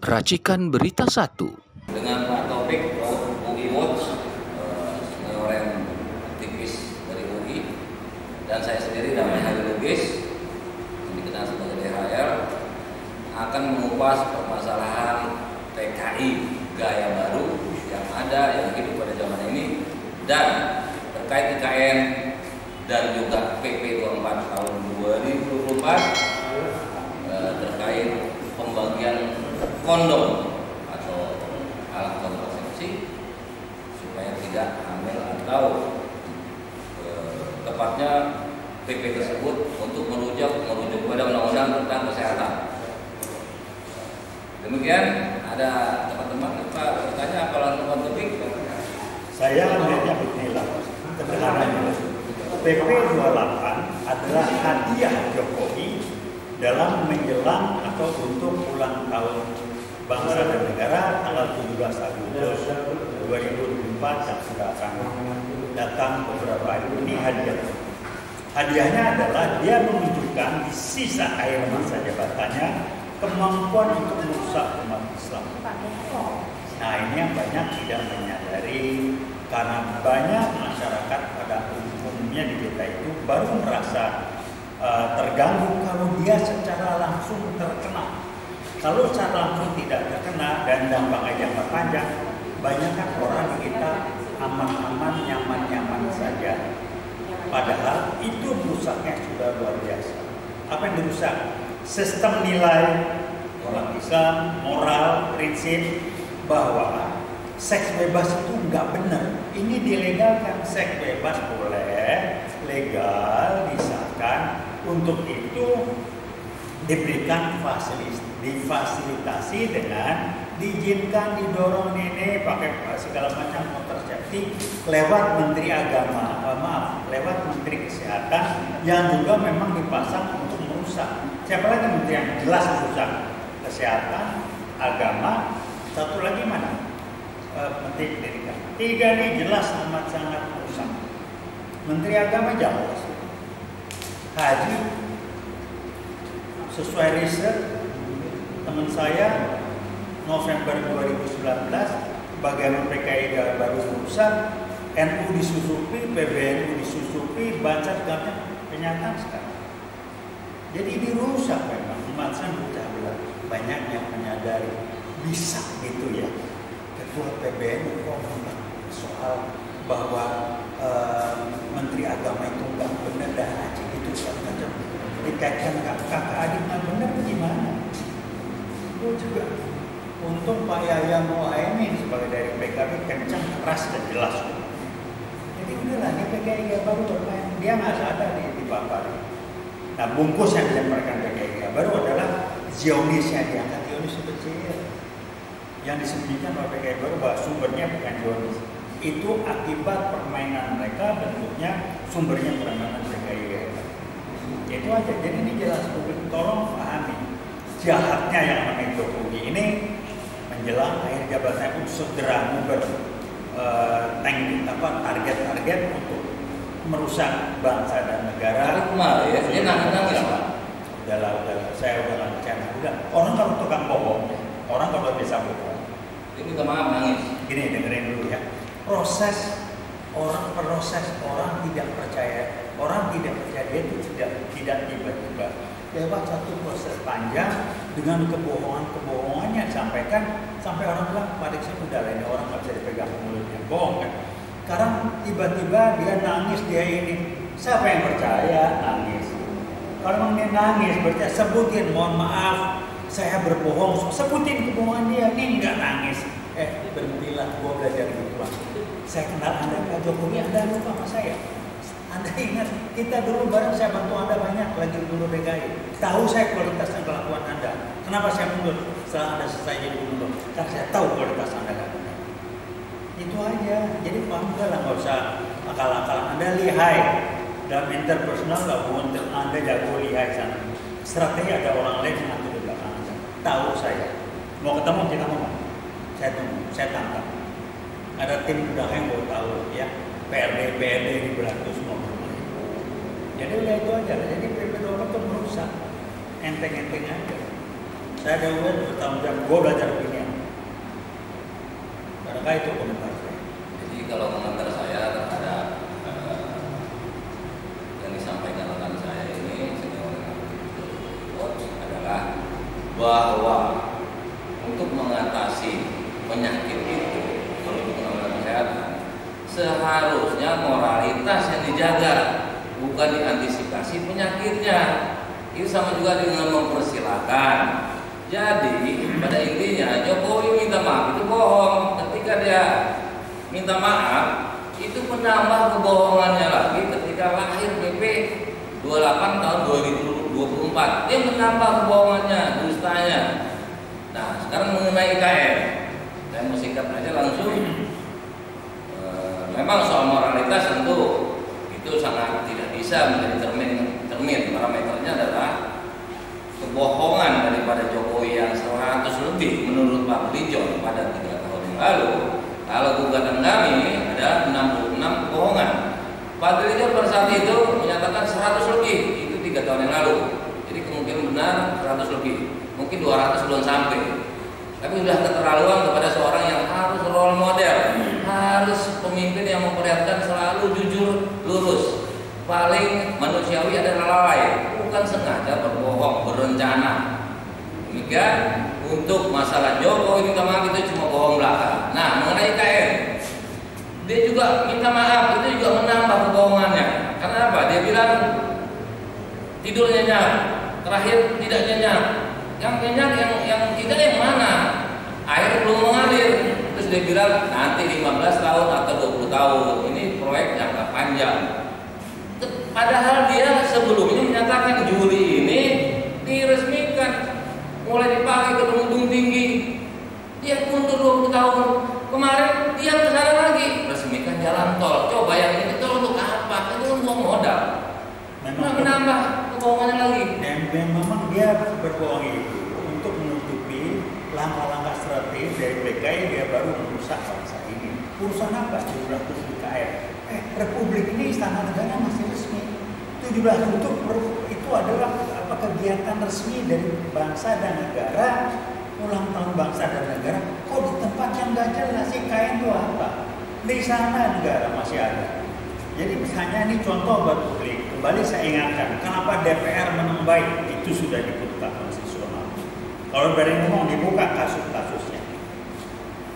Racikan Berita 1. Dengan Pak Taufik UI Watch, seorang aktivis dari UI, dan saya sendiri namanya Hari Lugis, yang dikenal sebagai DHR, akan mengupas permasalahan PKI gaya baru yang ada, yang hidup pada zaman ini, dan terkait IKN dan juga PP 24 tahun 2024 terkait pembagian kondom atau alat kontrasepsi supaya tidak hamil, atau tepatnya PP tersebut untuk merujuk kepada undang-undang tentang kesehatan. Demikian, ada teman-teman bertanya apa langsung topik? Saya melihatnya beginilah, sederhananya. PP 28 adalah hadiah Jokowi dalam menjelang atau untuk ulang tahun bangsa dan negara tanggal 17 Agustus 2024 yang sudah akan datang beberapa hari ini. Hadiahnya adalah dia menunjukkan di sisa akhir masa jabatannya kemampuan untuk merusak umat Islam. Nah, ini yang banyak tidak menyadari, karena banyak masyarakat pada umumnya di kita itu baru merasa terganggu kalau dia secara langsung terkena. Kalau secara langsung tidak terkena dan dampaknya jangka panjang, banyak kan orang di kita aman-aman, nyaman-nyaman saja. Padahal itu rusaknya sudah luar biasa. Apa yang dirusak? Sistem nilai orang Islam, moral, prinsip bahwa seks bebas itu nggak benar. Ini dilegalkan, seks bebas boleh, legal, disahkan. Untuk itu diberikan difasilitasi dengan diizinkan, didorong ini pakai segala macam kontrasepsi lewat Menteri Agama, lewat Menteri Kesehatan yang juga memang dipasang untuk merusak. Siapa lagi menteri yang jelas merusak? Kesehatan, agama, satu lagi mana? Menteri Pendidikan. Tiga ini jelas amat sangat merusak. Menteri Agama jauh. Haji, sesuai riset teman saya November 2019, bagaimana PKI baru merusak, NU disusupi, PBNU disusupi, baca segala kenyataan sekarang. Jadi dirusak memang, umat Islam pecah belah. Banyak yang menyadari bisa gitu ya. Ketua PBNU ngomong soal bahwa Menteri Agama itu nggak benar dan haji itu macam dikaitkan kakak adik nggak benar gimana? Itu juga untung Pak Yahya Muaimin sebagai dari PKB kencang, keras dan jelas. Jadi udahlah, ini PKI baru bermain, dia nggak sadar di papar. Nah, bungkus yang disampaikan PKI baru adalah Zionis yang diangkat, Zionis kecil yang disembunyikan oleh PKI baru bahwa sumbernya bukan Zionis. Itu akibat permainan mereka, bentuknya sumbernya permainan PKI. Itu aja. Jadi ini jelas, publik tolong pahami jahatnya yang namanya Jokowi ini menjelang akhir jabatan segera mengubah target-target untuk merusak bangsa dan negara. Tapi kemarin ya, dia nangis Pak. Udahlah, saya udah nggak bercanda. Udah, orang kalau tukang bohong, orang kalau bisa bohong, Dia minta maaf, nangis. gini, dengerin dulu ya. Proses orang tidak percaya dia itu tidak tiba-tiba lewat satu proses panjang dengan kebohongannya disampaikan sampai orang bilang pada saya udah lah, ini orang nggak bisa dipegang mulutnya, bohong kan. Sekarang tiba-tiba dia nangis, dia ini, siapa yang percaya? Nangis. Kalau dia nangis berarti sebutin, mohon maaf saya berbohong, sebutin kebohongan dia, ini nggak nangis. Berhentilah, gua belajar gitu. Saya kenal Anda Pak Jokowi, Anda lupa sama saya. Anda ingat, kita dulu bareng, saya bantu Anda banyak lagi dulu DKI. Tahu saya kualitas dan kelakuan Anda. Kenapa saya mundur setelah Anda selesai jadi gubernur? Karena saya tahu kualitas Anda kan. Itu aja. Jadi paham lah, nggak usah akal-akalan. Anda lihai dalam interpersonal, untuk Anda jago lihai sana. Strategi ada orang lain yang ngatur di belakang Anda. Tahu saya. Mau ketemu kita ngomong. Saya tunggu, saya tangkap. Ada tim udah yang mau tahu ya, PRD di belakang semua. Jadi udah itu aja. Jadi PP 24 itu merusak, enteng-enteng aja. Saya ada UN bertanggung jawab, gue belajar opinian. Barangkali itu komentar saya. Jadi kalau komentar saya terhadap yang disampaikan rekan saya ini adalah bahwa untuk mengatasi penyakit itu menurut undang-undang kesehatan seharusnya moralitas yang dijaga, bukan diantisipasi penyakitnya. Itu sama juga dengan mempersilahkan. Jadi pada intinya Jokowi minta maaf itu bohong. Ketika dia minta maaf itu menambah kebohongannya lagi ketika lahir PP 28 tahun 2024. Dia menambah kebohongannya, dustanya. Nah sekarang mengenai IKN, saya mau singkat aja langsung. Memang soal moralitas tentu itu sangat tidak bisa menjadi cermin. Parameternya adalah kebohongan daripada Jokowi yang 100 lebih menurut Pak Belijon pada 3 tahun yang lalu. Kalau gugatan kami ada 66 kebohongan. Pak Belijon pada saat itu menyatakan 100 lebih, itu 3 tahun yang lalu. Jadi kemungkinan benar 100 lebih, mungkin 200 belum sampai. Tapi sudah keterlaluan kepada seorang yang harus role model, harus pemimpin yang memperlihatkan selalu jujur, lurus. Paling manusiawi adalah lalai, bukan sengaja berbohong, berencana. Demikian untuk masalah Jokowi minta maaf itu cuma bohong belaka. Nah mengenai IKN, dia juga minta maaf, itu juga menambah kebohongannya. Karena apa? Dia bilang tidur nyenyak, terakhir tidak nyenyak. Yang nyenyak yang tidak yang mana? Air belum mengalir. Terus dia bilang nanti 15 tahun atau 20 tahun. Ini proyek jangka panjang. Padahal dia sebelumnya menyatakan Juli ini diresmikan, mulai dipakai Gedung Tinggi. Dia mundur 20 tahun. Kemarin dia kesana lagi, resmikan jalan tol. Coba yang ini tol untuk apa? Itu buang modal. Memang menambah kebohongannya lagi. Dan memang dia berbohong itu untuk menutupi langkah-langkah strategis dari PKI. Dia baru merusak bangsa ini. Urusan apa? 17 IKN. Republik ini istana negara masih resmi. 17 itu adalah kegiatan resmi dari bangsa dan negara, ulang tahun bangsa dan negara. Kok di tempat yang nggak jelas IKN itu apa? Di sana negara masih ada. Jadi misalnya ini contoh buat publik. Kembali saya ingatkan, kenapa DPR menang baik itu sudah diputuskan konstitusional. Kalau dari ngomong dibuka kasus-kasusnya.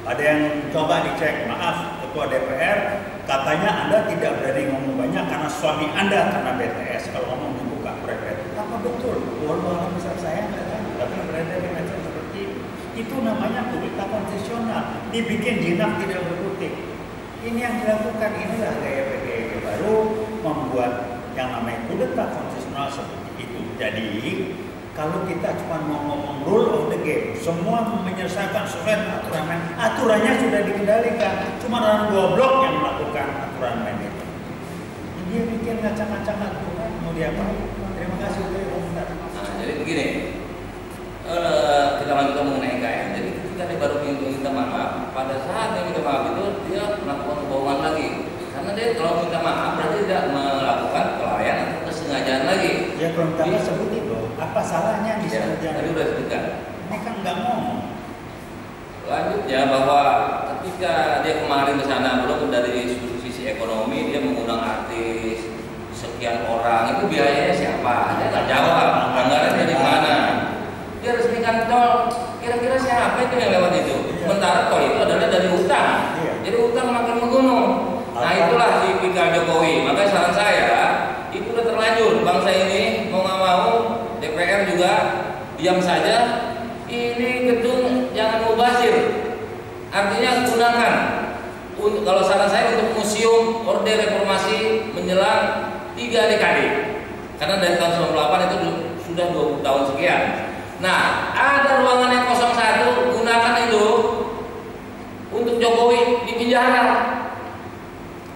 Ada yang coba dicek, maaf Ketua DPR katanya Anda tidak berani ngomong banyak karena suami Anda kena BTS. Kalau ngomong dibuka private. Apa betul? Walau besar saya nggak tahu, tapi berada di macam seperti itu namanya kudeta konstitusional. Dibikin jinak tidak berkutik. Ini yang dilakukan, inilah gaya PKI baru membuat yang namanya kudeta konstitusional seperti itu. Jadi kalau kita cuma mau ngomong rule of the game, semua menyelesaikan sesuai aturan main. Aturannya sudah dikendalikan, cuma dalam 2 blok yang melakukan aturan main itu. Dia bikin ngacak-ngacak aturan, mau diapain? Terima kasih untuk komentar. Nah, jadi begini, kita lanjutkan mengenai IKN. Jadi ketika dia baru minta maaf, pada saat dia minta maaf itu dia melakukan kebohongan lagi. Karena dia kalau minta maaf berarti tidak melakukan kelalaian atau kesengajaan lagi. Ya kalau minta maaf sebut itu, apa salahnya disebut ya, tadi udah disebutkan. Ini kan nggak ngomong. Lanjutnya bahwa ketika dia kemarin ke sana belum dari sisi ekonomi dia mengundang artis sekian orang, itu biayanya siapa? Dia nggak jawab. Anggarannya dari mana? Dia resmikan tol, kira-kira siapa itu yang lewat itu? Sementara tol itu adalah dari utang. Jadi utang makin menggunung. Nah itulah tipikal Jokowi. Makanya saran saya itu udah terlanjur. Bangsa ini mau nggak mau, DPR juga diam saja. Ini gedung jangan mubazir. Artinya gunakan. Untuk, kalau saran saya untuk museum Orde Reformasi menjelang 3 dekade. Karena dari tahun 98 itu sudah 20 tahun sekian. Nah, ada ruangan yang 01, gunakan itu untuk Jokowi di penjara.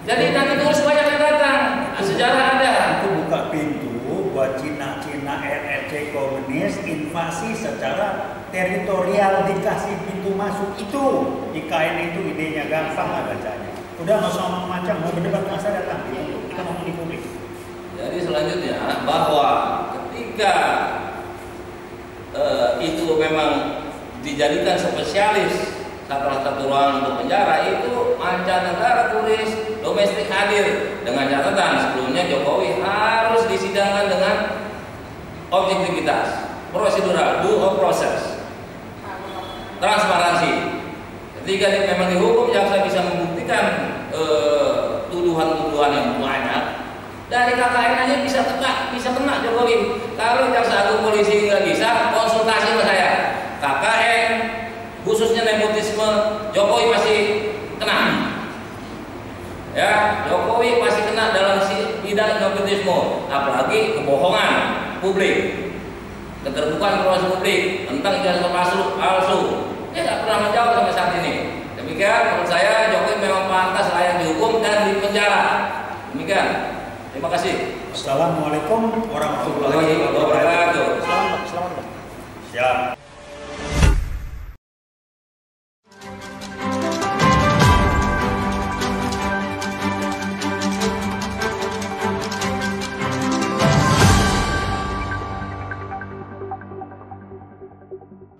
Jadi nanti terus banyak yang datang. Sejarah ada. Itu buka pintu buat Cina-Cina RRC komunis invasi secara teritorial, dikasih pintu masuk itu. IKN itu idenya gampang lah bacanya. Udah nggak usah ngomong macam, mau berdebat masa datang. Kita ngomong di publik. Jadi selanjutnya bahwa ketika itu memang dijadikan spesialis salah satu ruangan untuk penjara, itu mancanegara turis, domestik hadir, dengan catatan sebelumnya Jokowi harus disidangkan dengan objektivitas, prosedural, due process, transparansi. Ketika dia memang dihukum, jaksa bisa membuktikan tuduhan-tuduhan yang banyak. Dari KKN aja bisa kena Jokowi. Kalau jaksa agung polisi nggak bisa, konsultasi sama saya. KKN, khususnya nepotisme, Jokowi pasti kena. Ya, Jokowi pasti kena dalam bidang nepotisme, apalagi kebohongan publik, keterbukaan informasi publik tentang ijazah palsu. Dia nggak pernah menjawab sampai saat ini. Demikian menurut saya Jokowi memang pantas layak dihukum dan dipenjara. Demikian. Terima kasih. Assalamualaikum warahmatullahi wabarakatuh. Selamat. Siap.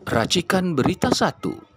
Racikan Berita 1.